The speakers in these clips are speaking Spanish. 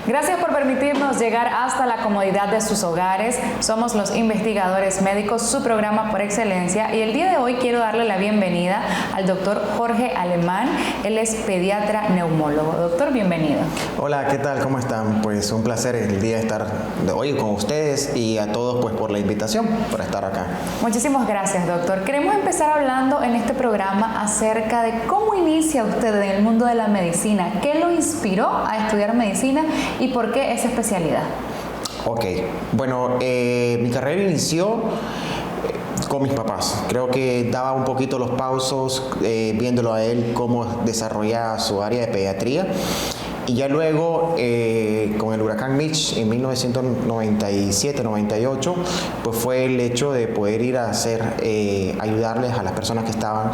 Gracias por permitirnos llegar hasta la comodidad de sus hogares. Somos los investigadores médicos, su programa por excelencia, y el día de hoy quiero darle la bienvenida al doctor Jorge Alemán. Él es pediatra neumólogo. Doctor, bienvenido. Hola, ¿qué tal? ¿Cómo están? Pues un placer el día de estar hoy con ustedes y a todos pues por la invitación, por estar acá. Muchísimas gracias, doctor. Queremos empezar hablando en este programa acerca de cómo inicia usted en el mundo de la medicina, qué lo inspiró a estudiar medicina y por qué esa especialidad. Ok, bueno, mi carrera inició con mis papás. Creo que daba un poquito los pasos viéndolo a él cómo desarrollaba su área de pediatría. Y ya luego, con el huracán Mitch en 1997-98, pues fue el hecho de poder ir a ayudarles a las personas que estaban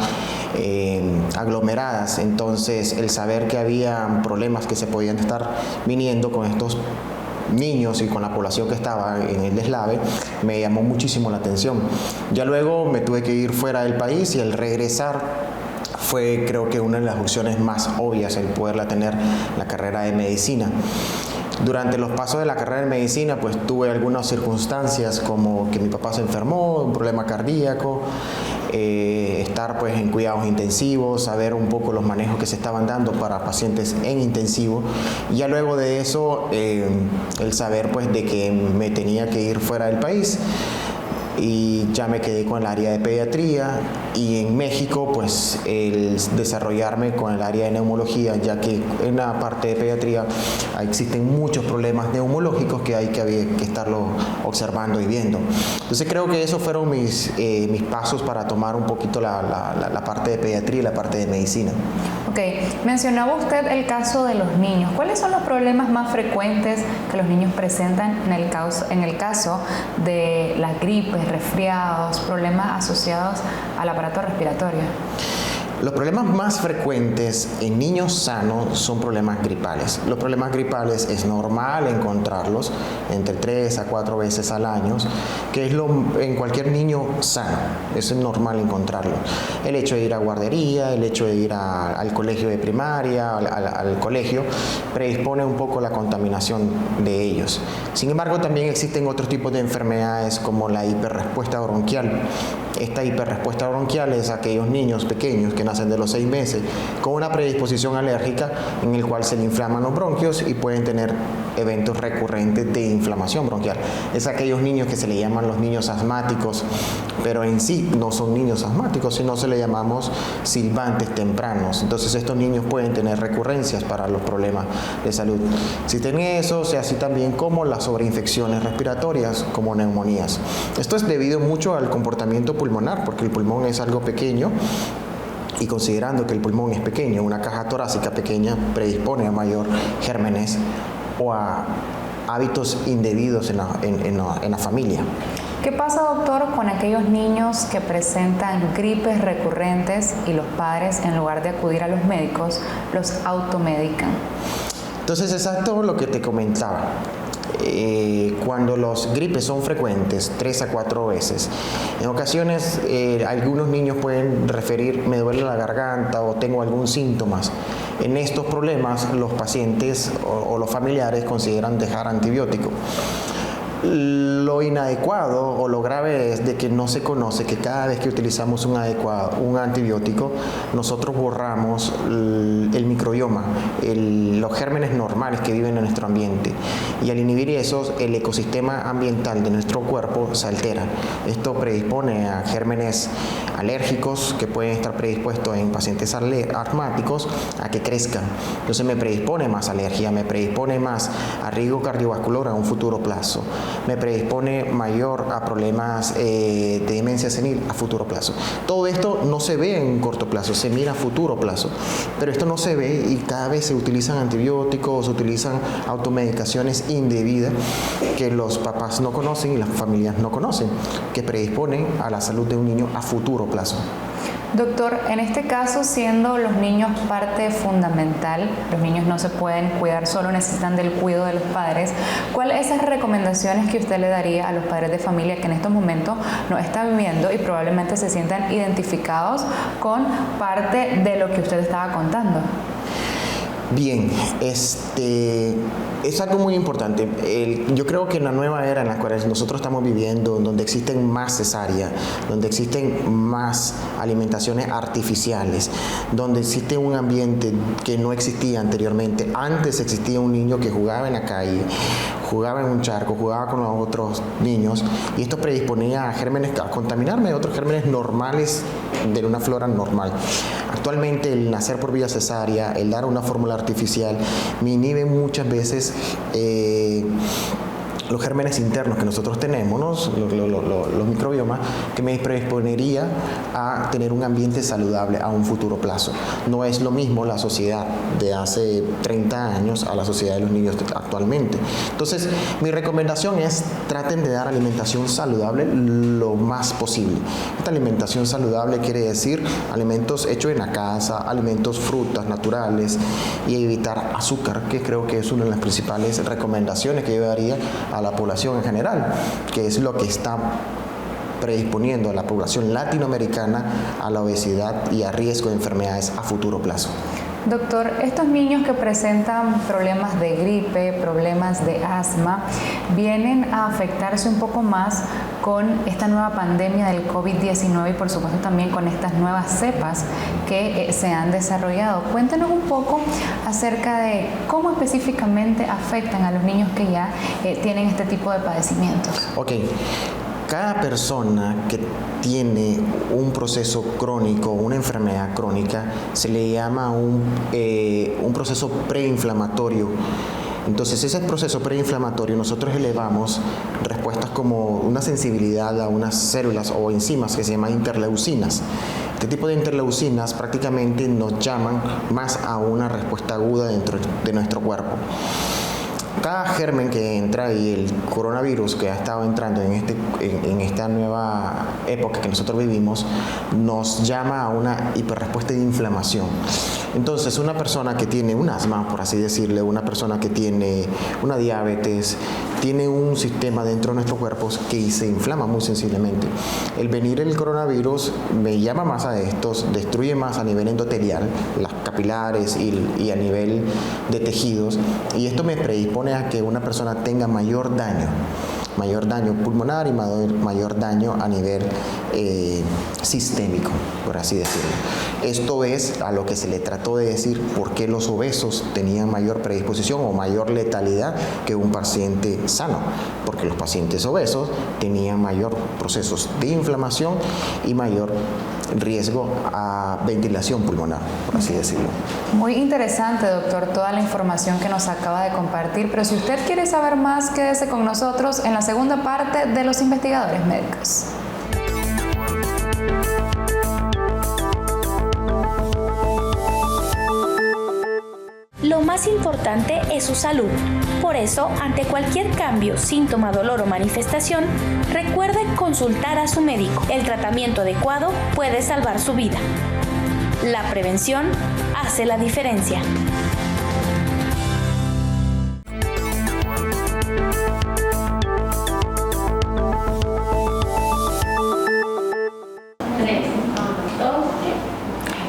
aglomeradas. Entonces, el saber que había problemas que se podían estar viniendo con estos niños y con la población que estaba en el deslave, me llamó muchísimo la atención. Ya luego me tuve que ir fuera del país y el regresar fue, creo que, una de las opciones más obvias, el poderla tener la carrera de medicina. Durante los pasos de la carrera de medicina, pues tuve algunas circunstancias como que mi papá se enfermó, un problema cardíaco, estar pues en cuidados intensivos, saber un poco los manejos que se estaban dando para pacientes en intensivo. Y ya luego de eso, el saber pues de que me tenía que ir fuera del país. Y ya me quedé con el área de pediatría, y en México pues el desarrollarme con el área de neumología, ya que en la parte de pediatría existen muchos problemas neumológicos que hay que estarlo observando y viendo. Entonces creo que esos fueron mis pasos para tomar un poquito la parte de pediatría y la parte de medicina. Ok, mencionaba usted el caso de los niños. ¿Cuáles son los problemas más frecuentes que los niños presentan en el caso de las gripes, resfriados, problemas asociados al aparato respiratorio? Los problemas más frecuentes en niños sanos son problemas gripales. Los problemas gripales es normal encontrarlos entre 3 a 4 veces al año, que es en cualquier niño sano. Eso es normal encontrarlo. El hecho de ir a guardería, el hecho de ir al colegio de primaria, al colegio, predispone un poco la contaminación de ellos. Sin embargo, también existen otros tipos de enfermedades como la hiperrespuesta bronquial. Esta hiperrespuesta bronquial es aquellos niños pequeños que nacen de los 6 meses con una predisposición alérgica en el cual se le inflaman los bronquios y pueden tener eventos recurrentes de inflamación bronquial. Es aquellos niños que se le llaman los niños asmáticos, pero en sí no son niños asmáticos, sino se le llamamos silbantes tempranos. Entonces estos niños pueden tener recurrencias para los problemas de salud. Existen esos y así también como las sobreinfecciones respiratorias como neumonías. Esto es debido mucho al comportamiento pulmonar, porque el pulmón es algo pequeño. Y considerando que el pulmón es pequeño, una caja torácica pequeña predispone a mayor gérmenes o a hábitos indebidos en la familia. ¿Qué pasa, doctor, con aquellos niños que presentan gripes recurrentes y los padres, en lugar de acudir a los médicos, los automedican? Entonces, exacto lo que te comentaba. Cuando los gripes son frecuentes, 3 a 4 veces, en ocasiones algunos niños pueden referir: me duele la garganta o tengo algún síntoma. En estos problemas los pacientes o los familiares consideran dejar antibiótico. Lo inadecuado o lo grave es de que no se conoce que cada vez que utilizamos un antibiótico, nosotros borramos el microbioma, los gérmenes normales que viven en nuestro ambiente. Y al inhibir esos, el ecosistema ambiental de nuestro cuerpo se altera. Esto predispone a gérmenes alérgicos que pueden estar predispuestos en pacientes asmáticos a que crezcan. Entonces me predispone más alergia, me predispone más a riesgo cardiovascular a un futuro plazo, me predispone mayor a problemas de demencia senil a futuro plazo. Todo esto no se ve en corto plazo, se mira a futuro plazo, pero esto no se ve y cada vez se utilizan antibióticos, se utilizan automedicaciones indebidas que los papás no conocen y las familias no conocen, que predisponen a la salud de un niño a futuro plazo. Doctor, en este caso, siendo los niños parte fundamental, los niños no se pueden cuidar solo, necesitan del cuidado de los padres. ¿Cuáles son esas recomendaciones que usted le daría a los padres de familia que en estos momentos nos están viendo y probablemente se sientan identificados con parte de lo que usted estaba contando? Bien, es algo muy importante. Yo creo que en la nueva era en la cual nosotros estamos viviendo, donde existen más cesáreas, donde existen más alimentaciones artificiales, donde existe un ambiente que no existía anteriormente. Antes existía un niño que jugaba en la calle, jugaba en un charco, jugaba con los otros niños, y esto predisponía a gérmenes, a contaminarme de otros gérmenes normales de una flora normal. Actualmente el nacer por vía cesárea, el dar una fórmula artificial, me inhibe muchas veces los gérmenes internos que nosotros tenemos, ¿no? Los microbiomas, que me predisponería a tener un ambiente saludable a un futuro plazo. No es lo mismo la sociedad de hace 30 años a la sociedad de los niños actualmente. Entonces, mi recomendación es traten de dar alimentación saludable lo más posible. Esta alimentación saludable quiere decir alimentos hechos en la casa, alimentos, frutas naturales, y evitar azúcar, que creo que es una de las principales recomendaciones que yo daría a la población en general, que es lo que está predisponiendo a la población latinoamericana a la obesidad y a riesgo de enfermedades a futuro plazo. Doctor, estos niños que presentan problemas de gripe, problemas de asma, vienen a afectarse un poco más con esta nueva pandemia del COVID-19 y por supuesto también con estas nuevas cepas que se han desarrollado. Cuéntanos un poco acerca de cómo específicamente afectan a los niños que ya tienen este tipo de padecimientos. Ok. Cada persona que tiene un proceso crónico, una enfermedad crónica, se le llama un proceso preinflamatorio. Entonces, ese proceso preinflamatorio nosotros elevamos respuestas como una sensibilidad a unas células o enzimas que se llaman interleucinas. Este tipo de interleucinas prácticamente nos llaman más a una respuesta aguda dentro de nuestro cuerpo. Cada germen que entra y el coronavirus que ha estado entrando en esta nueva época que nosotros vivimos nos llama a una hiperrespuesta de inflamación. Entonces, una persona que tiene un asma, por así decirle, una persona que tiene una diabetes, tiene un sistema dentro de nuestro cuerpo que se inflama muy sensiblemente. El venir el coronavirus me llama más a estos, destruye más a nivel endotelial, las capilares y a nivel de tejidos, y esto me predispone a que una persona tenga mayor daño pulmonar y mayor daño a nivel sistémico, por así decirlo. Esto es a lo que se le trató de decir por qué los obesos tenían mayor predisposición o mayor letalidad que un paciente sano, porque los pacientes obesos tenían mayor procesos de inflamación y mayor riesgo a ventilación pulmonar, por así decirlo. Muy interesante, doctor, toda la información que nos acaba de compartir, pero si usted quiere saber más, quédese con nosotros en la segunda parte de Los Investigadores Médicos. Lo más importante es su salud. Por eso, ante cualquier cambio, síntoma, dolor o manifestación, recuerde consultar a su médico. El tratamiento adecuado puede salvar su vida. La prevención hace la diferencia.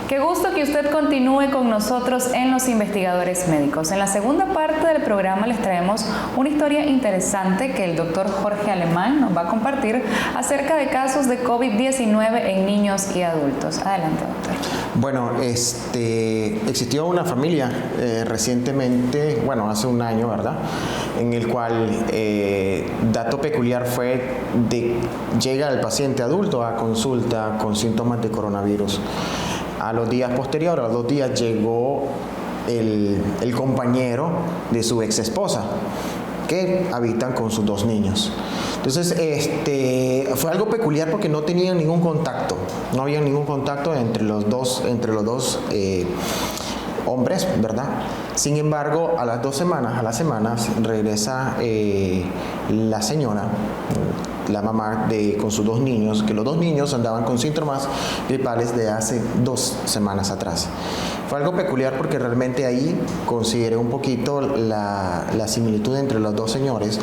Qué gusto que usted continúe con nosotros en Los Investigadores Médicos. En la segunda parte del programa les traemos una historia interesante que el doctor Jorge Alemán nos va a compartir acerca de casos de COVID-19 en niños y adultos. Adelante, doctor. Bueno, existió una familia recientemente, bueno, hace un año, ¿verdad?, en el cual dato peculiar fue llega el paciente adulto a consulta con síntomas de coronavirus. A los días posteriores, a los 2 días, llegó el compañero de su ex esposa, que habitan con sus 2 niños. Entonces, fue algo peculiar porque no tenían ningún contacto, no había ningún contacto entre los dos hombres, ¿verdad? Sin embargo, a las 2 semanas, a las semanas, regresa la señora, la mamá con sus 2 niños, que los 2 niños andaban con síntomas gripales de hace 2 semanas atrás. Fue algo peculiar porque realmente ahí consideré un poquito la similitud entre los 2 señores,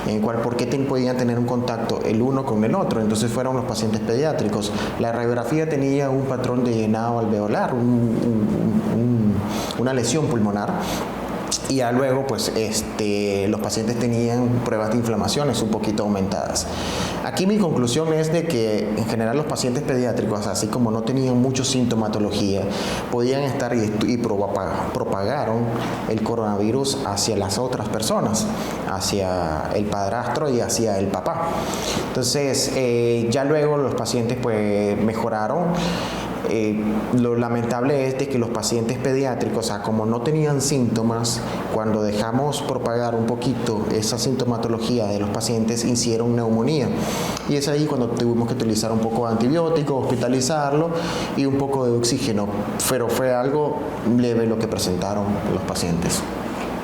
en cual por qué podían tener un contacto el uno con el otro. Entonces fueron los pacientes pediátricos. La radiografía tenía un patrón de llenado alveolar, una lesión pulmonar. Y ya luego, pues, los pacientes tenían pruebas de inflamaciones un poquito aumentadas. Aquí mi conclusión es de que, en general, los pacientes pediátricos, así como no tenían mucha sintomatología, podían estar y propagaron el coronavirus hacia las otras personas, hacia el padrastro y hacia el papá. Entonces, ya luego los pacientes, pues, mejoraron. Lo lamentable es de que los pacientes pediátricos, como no tenían síntomas, cuando dejamos propagar un poquito esa sintomatología de los pacientes, hicieron neumonía. Y es ahí cuando tuvimos que utilizar un poco de antibiótico, hospitalizarlo y un poco de oxígeno. Pero fue algo leve lo que presentaron los pacientes.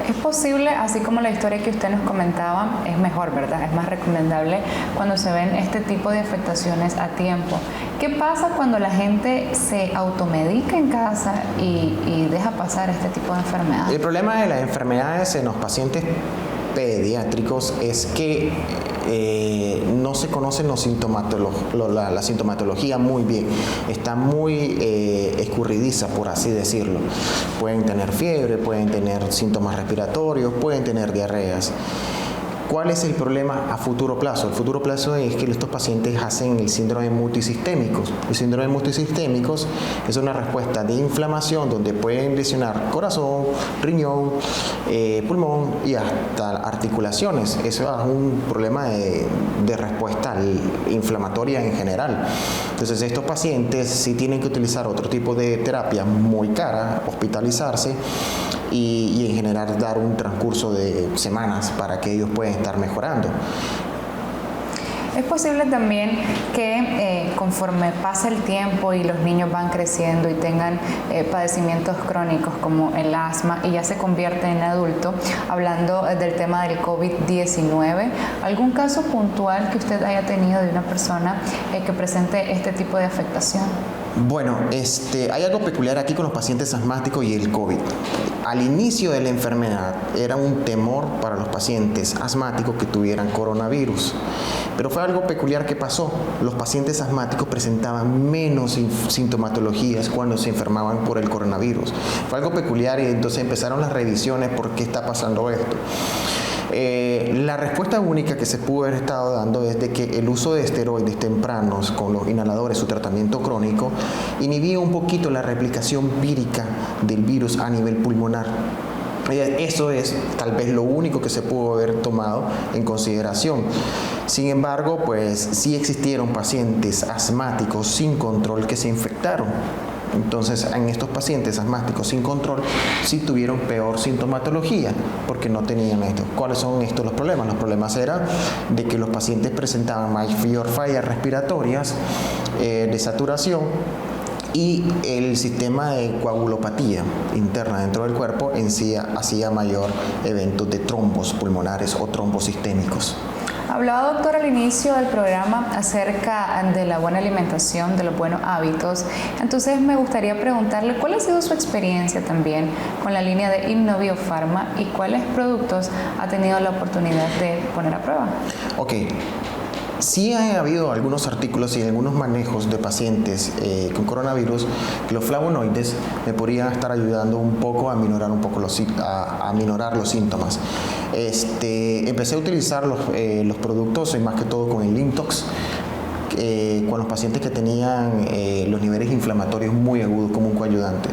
Es posible, así como la historia que usted nos comentaba, es mejor, ¿verdad? Es más recomendable cuando se ven este tipo de afectaciones a tiempo. ¿Qué pasa cuando la gente se automedica en casa y deja pasar este tipo de enfermedades? El problema de las enfermedades en los pacientes pediátricos es que no se conocen la sintomatología muy bien, está muy escurridiza, por así decirlo. Pueden tener fiebre, pueden tener síntomas respiratorios, pueden tener diarreas. ¿Cuál es el problema a futuro plazo? El futuro plazo es que estos pacientes hacen el síndrome multisistémico. El síndrome multisistémico es una respuesta de inflamación donde pueden lesionar corazón, riñón, pulmón y hasta articulaciones. Eso es un problema de respuesta inflamatoria en general. Entonces, estos pacientes sí tienen que utilizar otro tipo de terapia muy cara, hospitalizarse y en general dar un transcurso de semanas para que ellos puedan estar mejorando. Es posible también que conforme pasa el tiempo y los niños van creciendo y tengan padecimientos crónicos como el asma y ya se convierten en adulto, hablando del tema del COVID-19, ¿algún caso puntual que usted haya tenido de una persona que presente este tipo de afectación? Bueno, hay algo peculiar aquí con los pacientes asmáticos y el COVID. Al inicio de la enfermedad era un temor para los pacientes asmáticos que tuvieran coronavirus. Pero fue algo peculiar que pasó. Los pacientes asmáticos presentaban menos sintomatologías cuando se enfermaban por el coronavirus. Fue algo peculiar y entonces empezaron las revisiones por qué está pasando esto. La respuesta única que se pudo haber estado dando es de que el uso de esteroides tempranos con los inhaladores, su tratamiento crónico, inhibía un poquito la replicación vírica del virus a nivel pulmonar. Eso es tal vez lo único que se pudo haber tomado en consideración. Sin embargo, pues sí existieron pacientes asmáticos sin control que se infectaron. Entonces, en estos pacientes asmáticos sin control, sí tuvieron peor sintomatología, porque no tenían esto. ¿Cuáles son estos los problemas? Los problemas eran de que los pacientes presentaban mayor fallas respiratorias, de saturación, y el sistema de coagulopatía interna dentro del cuerpo en sí hacía mayor eventos de trombos pulmonares o trombos sistémicos. Hablaba, doctor, al inicio del programa acerca de la buena alimentación, de los buenos hábitos. Entonces, me gustaría preguntarle cuál ha sido su experiencia también con la línea de InnoBioPharma y cuáles productos ha tenido la oportunidad de poner a prueba. Ok. Sí ha habido algunos artículos y algunos manejos de pacientes con coronavirus que los flavonoides me podrían estar ayudando un poco a minorar los síntomas. Empecé a utilizar los productos, más que todo con el Lintox, con los pacientes que tenían los niveles inflamatorios muy agudos como un coayudante.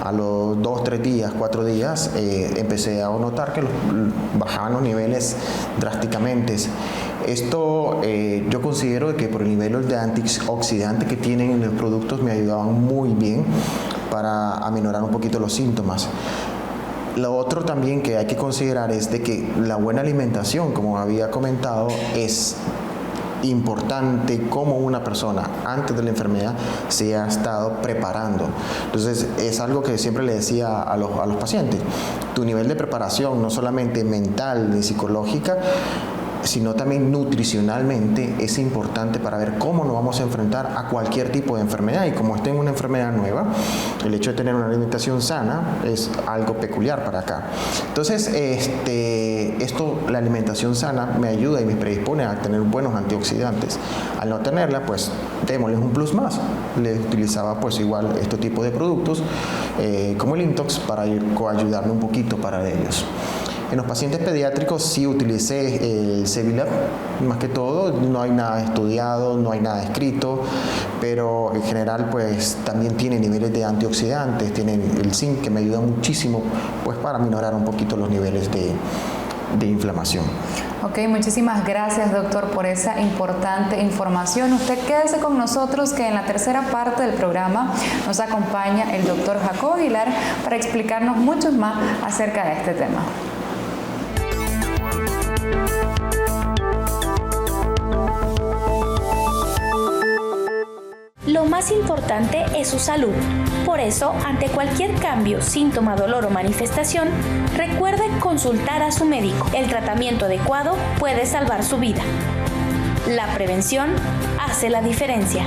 A los 2, 3 días, 4 días, empecé a notar que bajaban los niveles drásticamente. Esto yo considero que por el nivel de antioxidante que tienen los productos me ayudaban muy bien para aminorar un poquito los síntomas. Lo otro también que hay que considerar es de que la buena alimentación, como había comentado, es importante como una persona antes de la enfermedad se ha estado preparando. Entonces es algo que siempre le decía a los pacientes: tu nivel de preparación, no solamente mental ni psicológica, sino también nutricionalmente es importante para ver cómo nos vamos a enfrentar a cualquier tipo de enfermedad. Y como esta es una enfermedad nueva, el hecho de tener una alimentación sana es algo peculiar para acá. Entonces, la alimentación sana me ayuda y me predispone a tener buenos antioxidantes. Al no tenerla, pues démosles un plus más. Les utilizaba pues igual este tipo de productos como el Intox para ayudarme un poquito para ellos. En los pacientes pediátricos sí utilicé el Sevilab, más que todo, no hay nada estudiado, no hay nada escrito, pero en general pues también tiene niveles de antioxidantes, tiene el zinc que me ayuda muchísimo pues para minorar un poquito los niveles de inflamación. Ok, muchísimas gracias, doctor, por esa importante información. Usted quédese con nosotros que en la tercera parte del programa nos acompaña el doctor Jacobo Aguilar para explicarnos mucho más acerca de este tema. Lo más importante es su salud. Por eso, ante cualquier cambio, síntoma, dolor o manifestación, recuerde consultar a su médico. El tratamiento adecuado puede salvar su vida. La prevención hace la diferencia.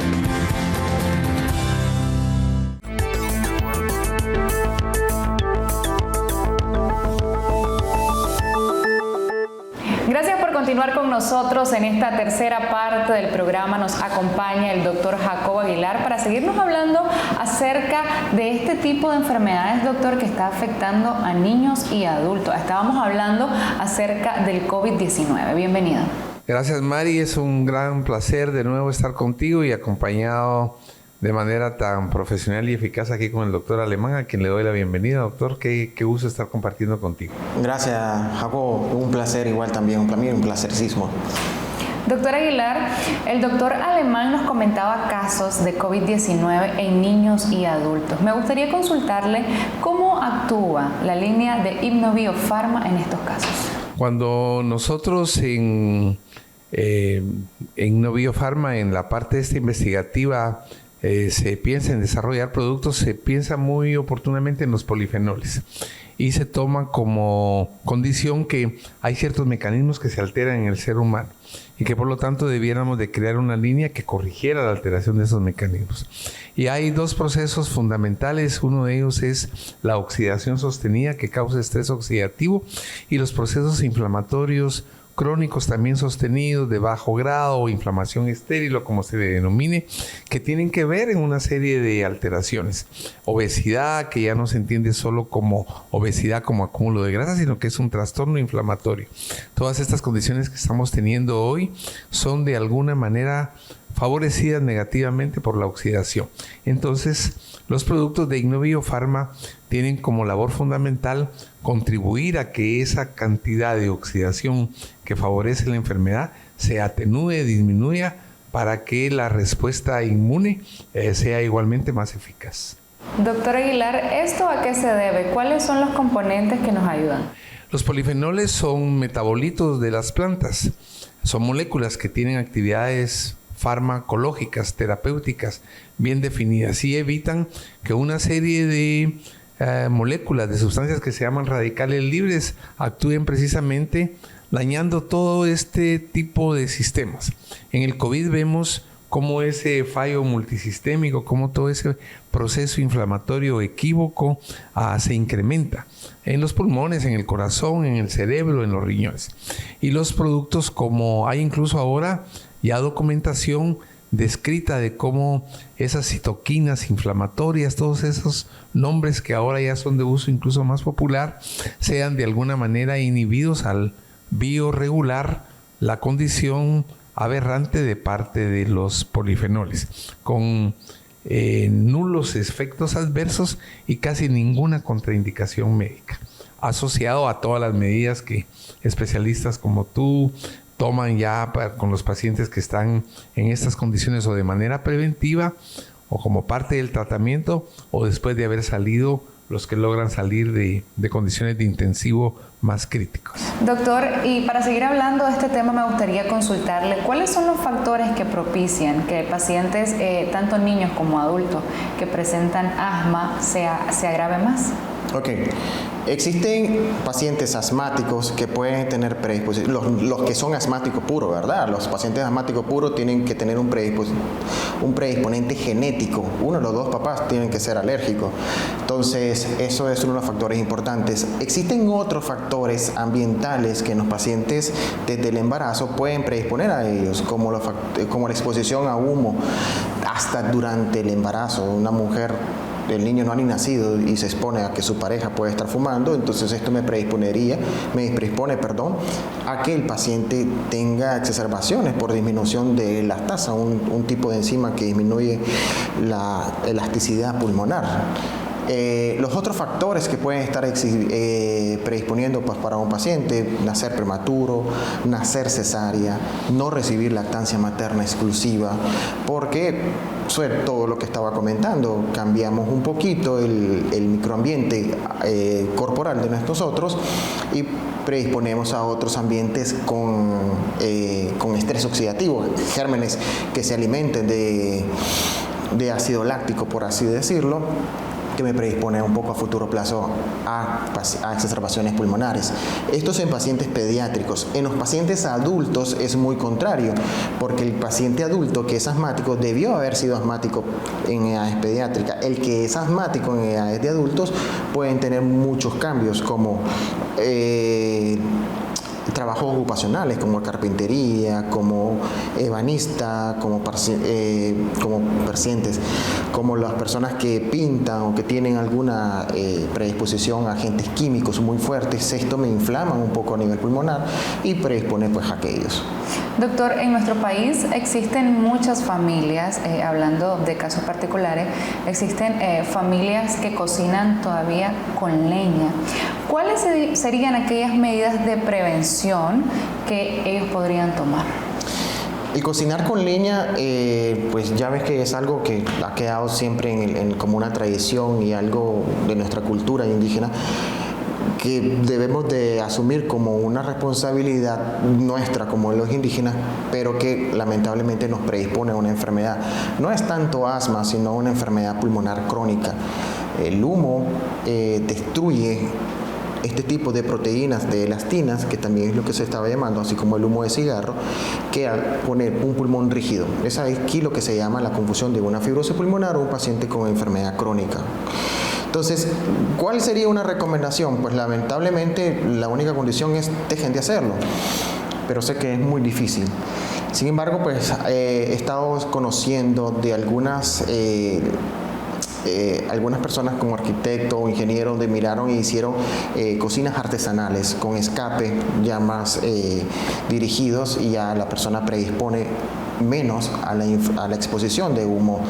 Gracias por continuar con nosotros en esta tercera parte del programa. Nos acompaña el doctor Jacobo Aguilar para seguirnos hablando acerca de este tipo de enfermedades, doctor, que está afectando a niños y adultos. Estábamos hablando acerca del COVID-19. Bienvenido. Gracias, Mari. Es un gran placer de nuevo estar contigo y acompañado de manera tan profesional y eficaz aquí con el doctor Alemán, a quien le doy la bienvenida. Doctor, qué gusto estar compartiendo contigo. Gracias, Jacobo. Un placer igual también, para mí un placerísimo. Doctor Aguilar, el doctor Alemán nos comentaba casos de COVID-19 en niños y adultos. Me gustaría consultarle cómo actúa la línea de Hipnobiofarma en estos casos. Cuando nosotros en Hipnobiofarma, en la parte investigativa, se piensa en desarrollar productos, se piensa muy oportunamente en los polifenoles y se toma como condición que hay ciertos mecanismos que se alteran en el ser humano y que por lo tanto debiéramos de crear una línea que corrigiera la alteración de esos mecanismos. Y hay dos procesos fundamentales. Uno de ellos es la oxidación sostenida, que causa estrés oxidativo, y los procesos inflamatorios crónicos también sostenidos de bajo grado o inflamación estéril o como se le denomine, que tienen que ver en una serie de alteraciones. Obesidad, que ya no se entiende solo como obesidad como acúmulo de grasa, sino que es un trastorno inflamatorio. Todas estas condiciones que estamos teniendo hoy son de alguna manera favorecidas negativamente por la oxidación. Entonces, los productos de Hipnobiofarma tienen como labor fundamental contribuir a que esa cantidad de oxidación que favorece la enfermedad se atenúe, disminuya, para que la respuesta inmune sea igualmente más eficaz. Doctor Aguilar, ¿esto a qué se debe? ¿Cuáles son los componentes que nos ayudan? Los polifenoles son metabolitos de las plantas. Son moléculas que tienen actividades farmacológicas, terapéuticas, bien definidas, y evitan que una serie de moléculas, de sustancias que se llaman radicales libres, actúen precisamente dañando todo este tipo de sistemas. En el COVID vemos cómo ese fallo multisistémico, cómo todo ese proceso inflamatorio equívoco se incrementa en los pulmones, en el corazón, en el cerebro, en los riñones. Y los productos, como hay incluso ahora ya documentación descrita de cómo esas citoquinas inflamatorias, todos esos nombres que ahora ya son de uso incluso más popular, sean de alguna manera inhibidos al bioregular la condición aberrante de parte de los polifenoles, con nulos efectos adversos y casi ninguna contraindicación médica, asociado a todas las medidas que especialistas como tú toman ya con los pacientes que están en estas condiciones, o de manera preventiva o como parte del tratamiento, o después de haber salido, los que logran salir de condiciones de intensivo más críticos. Doctor, y para seguir hablando de este tema me gustaría consultarle cuáles son los factores que propician que pacientes, tanto niños como adultos, que presentan asma se agrave más. Ok. Existen pacientes asmáticos que pueden tener predisposición, los que son asmáticos puros, ¿verdad? Los pacientes asmáticos puros tienen que tener un predisponente genético. Uno de los dos papás tienen que ser alérgicos. Entonces, eso es uno de los factores importantes. Existen otros factores ambientales que en los pacientes desde el embarazo pueden predisponer a ellos, como la exposición a humo hasta durante el embarazo. Una mujer, el niño no ha ni nacido y se expone a que su pareja puede estar fumando, entonces esto me predispone, a que el paciente tenga exacerbaciones por disminución de lactasa, un tipo de enzima que disminuye la elasticidad pulmonar. Los otros factores que pueden estar predisponiendo pues, para un paciente: nacer prematuro, nacer cesárea, no recibir lactancia materna exclusiva, porque sobre todo lo que estaba comentando, cambiamos un poquito el microambiente corporal de nosotros y predisponemos a otros ambientes con estrés oxidativo, gérmenes que se alimenten de ácido láctico, por así decirlo, que me predispone un poco a futuro plazo a exacerbaciones pulmonares. Esto es en pacientes pediátricos. En los pacientes adultos es muy contrario, porque el paciente adulto que es asmático debió haber sido asmático en edades pediátricas. El que es asmático en edades de adultos pueden tener muchos cambios, como trabajos ocupacionales como carpintería, como ebanista, como persientes, como las personas que pintan o que tienen alguna predisposición a agentes químicos muy fuertes. Esto me inflama un poco a nivel pulmonar y predispone pues a aquellos. Doctor, en nuestro país existen muchas familias, hablando de casos particulares, existen familias que cocinan todavía con leña. ¿Cuáles serían aquellas medidas de prevención que ellos podrían tomar? El cocinar con leña, pues ya ves que es algo que ha quedado siempre como una tradición y algo de nuestra cultura indígena, que debemos de asumir como una responsabilidad nuestra como los indígenas, pero que lamentablemente nos predispone a una enfermedad. No es tanto asma, sino una enfermedad pulmonar crónica. El humo destruye este tipo de proteínas, de elastinas, que también es lo que se estaba llamando, así como el humo de cigarro, que al poner un pulmón rígido, es aquí lo que se llama la confusión de una fibrosis pulmonar o un paciente con enfermedad crónica. Entonces, ¿cuál sería una recomendación? Pues lamentablemente la única condición es dejen de hacerlo, pero sé que es muy difícil. Sin embargo, pues he estado conociendo de algunas personas como arquitectos o ingenieros donde miraron e hicieron cocinas artesanales con escape ya más dirigidos, y ya la persona predispone menos a la exposición de humo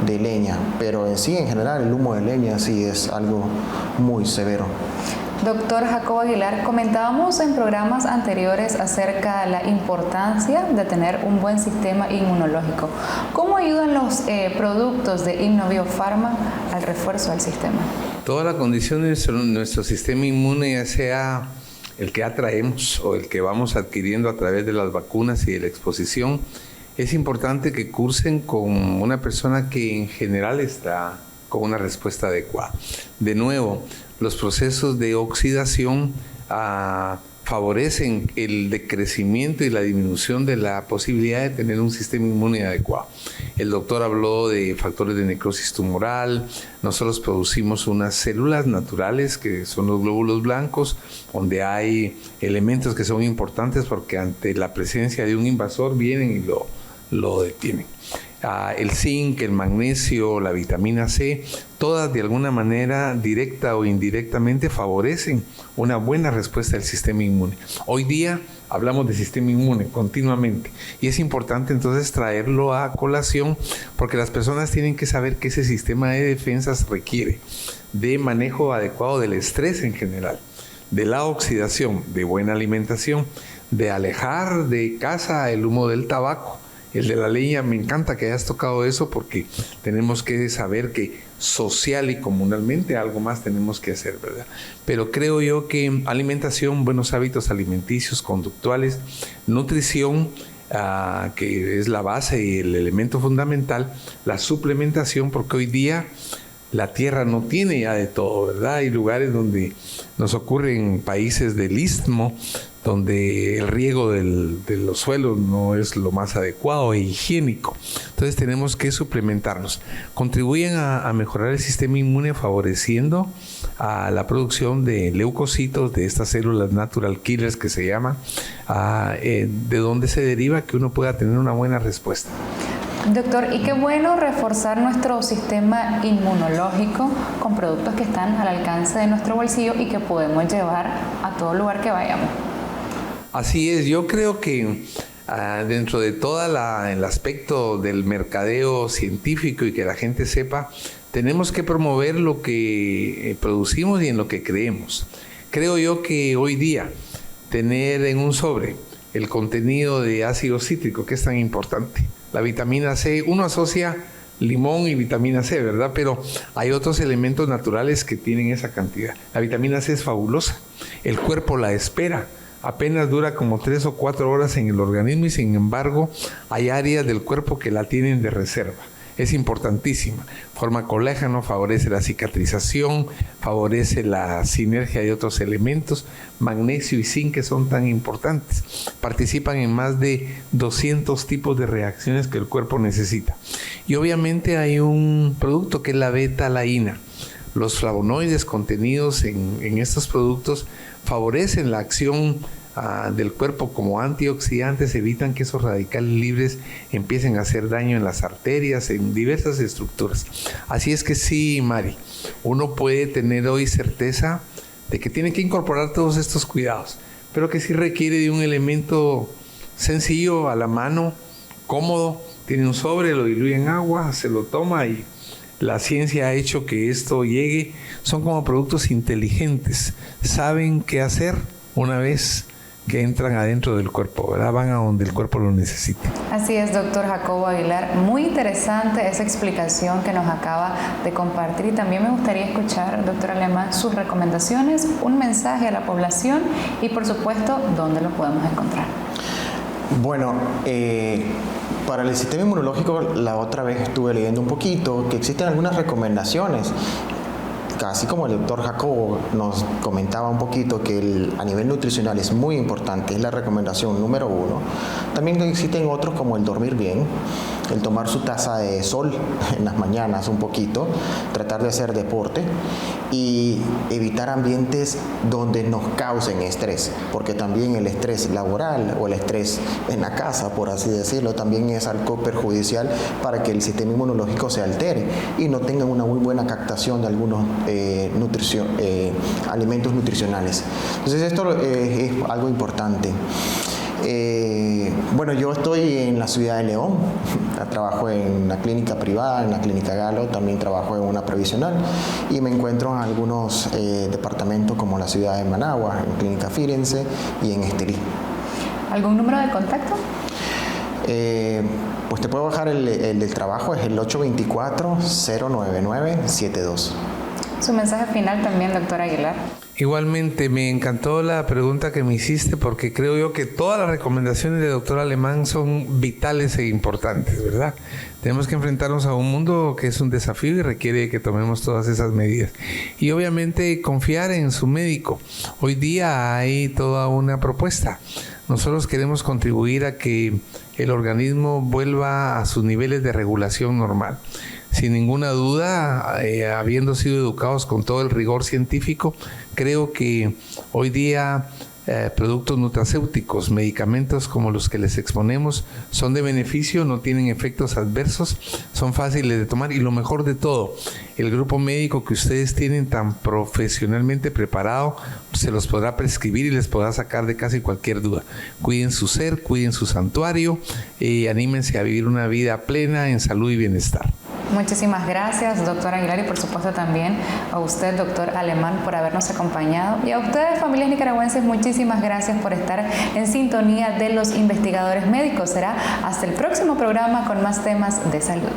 de leña, pero en sí, en general, el humo de leña sí es algo muy severo. Doctor Jacobo Aguilar, comentábamos en programas anteriores acerca de la importancia de tener un buen sistema inmunológico. ¿Cómo ayudan los productos de InnoBioPharma al refuerzo del sistema? Toda la condición de nuestro sistema inmune, ya sea el que atraemos o el que vamos adquiriendo a través de las vacunas y de la exposición, es importante que cursen con una persona que en general está con una respuesta adecuada. De nuevo, los procesos de oxidación favorecen el decrecimiento y la disminución de la posibilidad de tener un sistema inmune adecuado. El doctor habló de factores de necrosis tumoral. Nosotros producimos unas células naturales que son los glóbulos blancos, donde hay elementos que son importantes porque ante la presencia de un invasor vienen y lo detienen. El zinc, el magnesio, la vitamina C, todas de alguna manera directa o indirectamente favorecen una buena respuesta del sistema inmune. Hoy día hablamos de sistema inmune continuamente y es importante entonces traerlo a colación, porque las personas tienen que saber que ese sistema de defensas requiere de manejo adecuado del estrés en general, de la oxidación, de buena alimentación, de alejar de casa el humo del tabaco. El de la leña, me encanta que hayas tocado eso, porque tenemos que saber que social y comunalmente algo más tenemos que hacer, ¿verdad? Pero creo yo que alimentación, buenos hábitos alimenticios, conductuales, nutrición, que es la base y el elemento fundamental, la suplementación, porque hoy día la tierra no tiene ya de todo, ¿verdad? Hay lugares donde nos ocurren países del Istmo, donde el riego de los suelos no es lo más adecuado e higiénico. Entonces tenemos que suplementarnos. Contribuyen a mejorar el sistema inmune favoreciendo a la producción de leucocitos, de estas células natural killers que se llaman, de donde se deriva que uno pueda tener una buena respuesta. Doctor, y qué bueno reforzar nuestro sistema inmunológico con productos que están al alcance de nuestro bolsillo y que podemos llevar a todo lugar que vayamos. Así es, yo creo que dentro de todo el aspecto del mercadeo científico y que la gente sepa, tenemos que promover lo que producimos y en lo que creemos. Creo yo que hoy día tener en un sobre el contenido de ácido cítrico, que es tan importante, la vitamina C, uno asocia limón y vitamina C, ¿verdad? Pero hay otros elementos naturales que tienen esa cantidad. La vitamina C es fabulosa, el cuerpo la espera. Apenas dura como 3 o 4 horas en el organismo y sin embargo hay áreas del cuerpo que la tienen de reserva. Es importantísima. Forma colágeno, favorece la cicatrización, favorece la sinergia de otros elementos, magnesio y zinc que son tan importantes. Participan en más de 200 tipos de reacciones que el cuerpo necesita. Y obviamente hay un producto que es la beta-alaína. Los flavonoides contenidos en estos productos favorecen la acción del cuerpo como antioxidantes, evitan que esos radicales libres empiecen a hacer daño en las arterias, en diversas estructuras. Así es que sí, Mari, uno puede tener hoy certeza de que tiene que incorporar todos estos cuidados, pero que sí requiere de un elemento sencillo, a la mano, cómodo. Tiene un sobre, lo diluye en agua, se lo toma y la ciencia ha hecho que esto llegue. Son como productos inteligentes, saben qué hacer una vez que entran adentro del cuerpo, ¿verdad? Van a donde el cuerpo lo necesite. Así es, doctor Jacobo Aguilar. Muy interesante esa explicación que nos acaba de compartir y también me gustaría escuchar, doctor Alemán, sus recomendaciones, un mensaje a la población y por supuesto, ¿dónde lo podemos encontrar? Bueno, para el sistema inmunológico, la otra vez estuve leyendo un poquito que existen algunas recomendaciones. Así como el doctor Jacobo nos comentaba un poquito que a nivel nutricional es muy importante, es la recomendación número 1. También existen otros como el dormir bien, el tomar su taza de sol en las mañanas un poquito, tratar de hacer deporte y evitar ambientes donde nos causen estrés, porque también el estrés laboral o el estrés en la casa, por así decirlo, también es algo perjudicial para que el sistema inmunológico se altere y no tenga una muy buena captación de algunos alimentos nutricionales. Entonces esto es algo importante. Bueno, yo estoy en la ciudad de León, trabajo en una clínica privada, en la clínica Galo, también trabajo en una previsional y me encuentro en algunos departamentos como la ciudad de Managua, en Clínica Firenze y en Estelí. ¿Algún número de contacto? Pues te puedo bajar el del trabajo, es el 824-099-72. Su mensaje final también, doctor Aguilar. Igualmente, me encantó la pregunta que me hiciste porque creo yo que todas las recomendaciones del doctor Alemán son vitales e importantes, ¿verdad? Tenemos que enfrentarnos a un mundo que es un desafío y requiere que tomemos todas esas medidas. Y obviamente confiar en su médico. Hoy día hay toda una propuesta. Nosotros queremos contribuir a que el organismo vuelva a sus niveles de regulación normal. Sin ninguna duda, habiendo sido educados con todo el rigor científico, creo que hoy día productos nutracéuticos, medicamentos como los que les exponemos, son de beneficio, no tienen efectos adversos, son fáciles de tomar y lo mejor de todo, el grupo médico que ustedes tienen tan profesionalmente preparado se los podrá prescribir y les podrá sacar de casi cualquier duda. Cuiden su ser, cuiden su santuario y anímense a vivir una vida plena en salud y bienestar. Muchísimas gracias, doctor Aguilar, y por supuesto también a usted, doctor Alemán, por habernos acompañado. Y a ustedes, familias nicaragüenses, muchísimas gracias por estar en sintonía de los investigadores médicos. Será hasta el próximo programa con más temas de salud.